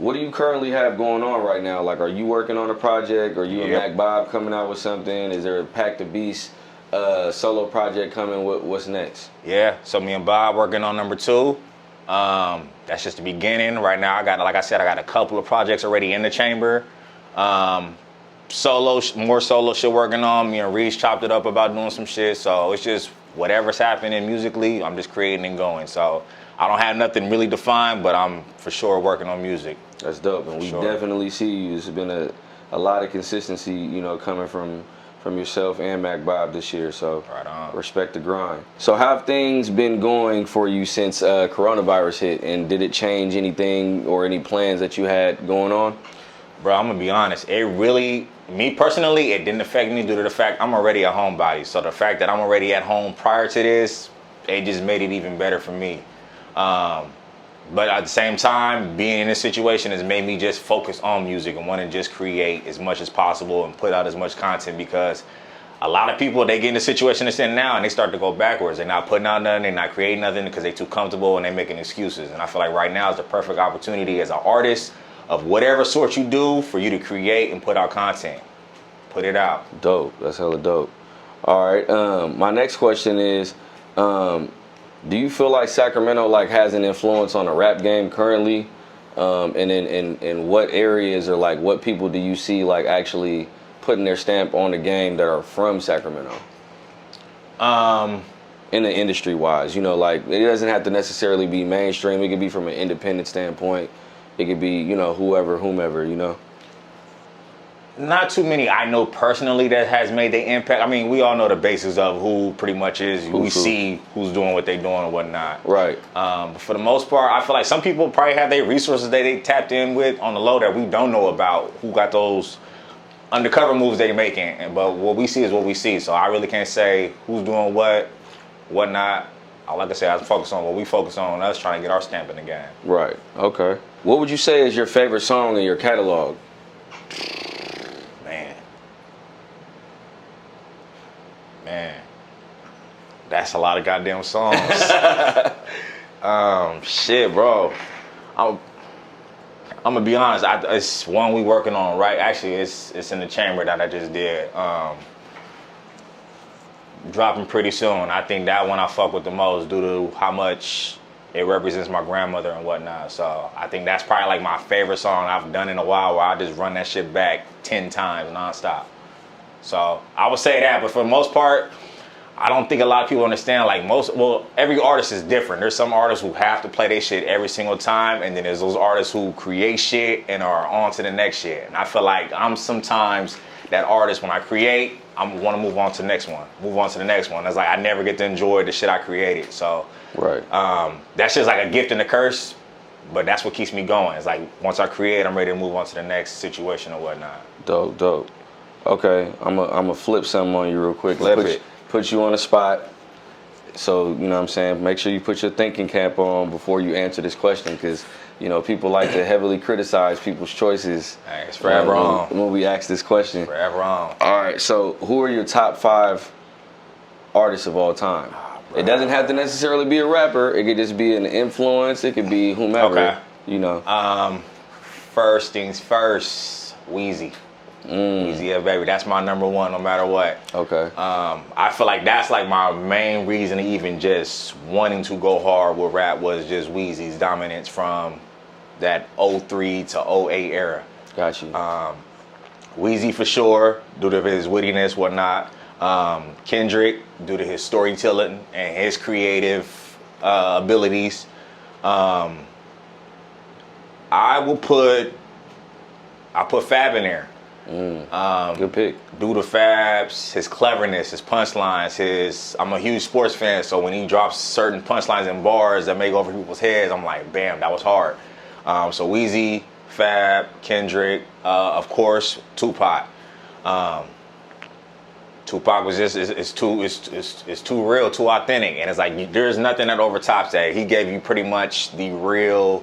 What do you currently have going on right now? Like, are you working on a project? Are you and Mac Bob coming out with something? Is there a Pac The Beast solo project coming? What's next? Yeah, so me and Bob working on number 2. That's just the beginning. Right now, like I said, I got a couple of projects already in the chamber. More solo shit working on. Me and Reese chopped it up about doing some shit. So it's just whatever's happening musically, I'm just creating and going. So I don't have nothing really defined, but I'm for sure working on music. That's dope, and we definitely see you. There's been a lot of consistency, you know, coming from yourself and Mac Bob this year. So right on. Respect the grind. So how have things been going for you since coronavirus hit, and did it change anything or any plans that you had going on? Bro, I'm gonna be honest. It really, me personally, it didn't affect me due to the fact I'm already a homebody. So the fact that I'm already at home prior to this, it just made it even better for me. But at the same time, being in this situation has made me just focus on music and want to just create as much as possible and put out as much content, because a lot of people, they get in the situation they're in now and they start to go backwards. They're not putting out nothing, they're not creating nothing because they're too comfortable and they're making excuses. And I feel like right now is the perfect opportunity as an artist of whatever sort you do for you to create and put out content. Put it out. Dope. That's hella dope. All right. My next question is, do you feel like Sacramento like has an influence on the rap game currently? And in what areas or like what people do you see like actually putting their stamp on the game that are from Sacramento? In the industry wise, you know, like it doesn't have to necessarily be mainstream. It could be from an independent standpoint. It could be, you know, whomever, you know. Not too many I know personally that has made their impact. I mean, we all know the basis of who pretty much is. We see who's doing what they're doing and whatnot. Right. But for the most part, I feel like some people probably have their resources that they tapped in with on the low that we don't know about, who got those undercover moves they're making. But what we see is what we see. So I really can't say who's doing what not. Like I said, I focus on what we focus on, us trying to get our stamp in the game. Right. Okay. What would you say is your favorite song in your catalog? Man, that's a lot of goddamn songs. Shit, bro. I'm gonna be honest. It's one we working on, right? Actually, it's in the chamber that I just did. Dropping pretty soon. I think that one I fuck with the most due to how much it represents my grandmother and whatnot. So I think that's probably like my favorite song I've done in a while, where I just run that shit back 10 times nonstop. So I would say that, but for the most part, I don't think a lot of people understand, like every artist is different. There's some artists who have to play their shit every single time, and then there's those artists who create shit and are on to the next shit. And I feel like I'm sometimes that artist, when I create, I want to move on to the next one. It's like I never get to enjoy the shit I created. So right. That's just like a gift and a curse, but that's what keeps me going. It's like once I create, I'm ready to move on to the next situation or whatnot. Dope. Okay, I'm a flip something on you real quick. Put you on the spot. So, you know what I'm saying, make sure you put your thinking cap on before you answer this question, because, you know, people like to heavily criticize people's choices. Hey, it's forever on. When we ask this question. Forever on. All right, so who are your top 5 artists of all time? It doesn't have to necessarily be a rapper. It could just be an influence. It could be whomever, okay. You know. First things first, Weezy. Weezy, yeah, baby. That's my number one no matter what. Okay. I feel like that's like my main reason to even just wanting to go hard with rap was just Weezy's dominance from that 03 to 08 era. Got you. Weezy for sure, due to his wittiness, whatnot. Kendrick, due to his storytelling and his creative abilities. I put Fab in there. Good pick. Due to Fab's, his cleverness, his punchlines, I'm a huge sports fan, so when he drops certain punchlines and bars that make over people's heads, I'm like, bam, that was hard. So Weezy, Fab, Kendrick, of course, Tupac. Tupac was just it's too real, too authentic, and it's like there's nothing that overtops that. He gave you pretty much the real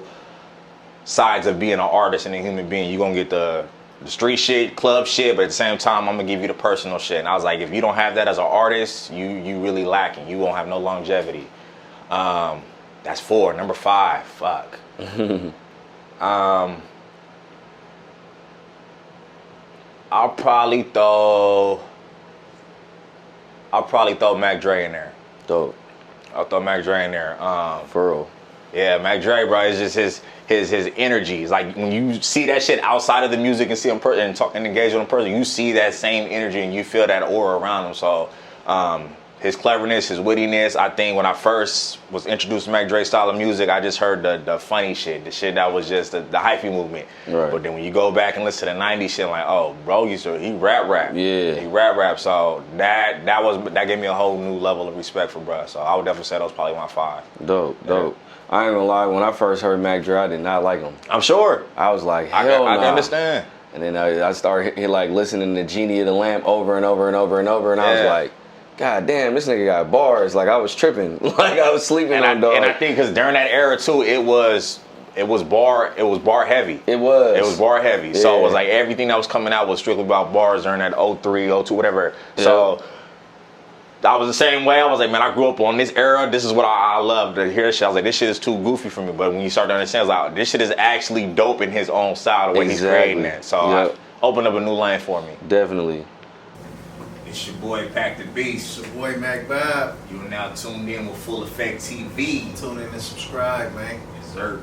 sides of being an artist and a human being. You're gonna get the street shit, club shit, but at the same time, I'm gonna give you the personal shit. And I was like, if you don't have that as an artist, you really lacking. You won't have no longevity. That's 4. Number 5, fuck. I'll probably throw Mac Dre in there. Dope. I'll throw Mac Dre in there. For real. Yeah, Mac Dre, bro, it's just his energy. It's like when you see that shit outside of the music and see him and talk and engage with him person, you see that same energy and you feel that aura around him. So his cleverness, his wittiness. I think when I first was introduced to Mac Dre's style of music, I just heard the funny shit, the shit that was just the hyphy movement. Right. But then when you go back and listen to the '90s shit, like, oh, bro, he rap. Yeah. He rap. So that gave me a whole new level of respect for bro. So I would definitely say those probably my 5. Dope. I ain't gonna lie, when I first heard Mac Dre, I did not like him. I'm sure. I was like, hell I nah. can understand. And then I started like listening to Genie of the Lamp over and over, and I was like, God damn, this nigga got bars. Like I was tripping. Like I was sleeping on dog. And I think because during that era too, it was bar heavy. It was bar heavy. Yeah. So it was like everything that was coming out was strictly about bars during that 03, 02, whatever. Yeah. So I was the same way. I was like, man, I grew up on this era. This is what I love to hear. Shit. I was like, this shit is too goofy for me. But when you start to understand, it's like, this shit is actually dope in his own style, the way he's creating it. So I opened up a new lane for me. Definitely. It's your boy Pac The Beast. It's your boy Mac Bob. You are now tuned in with Full Effect TV. Tune in and subscribe, man. Yes, sir.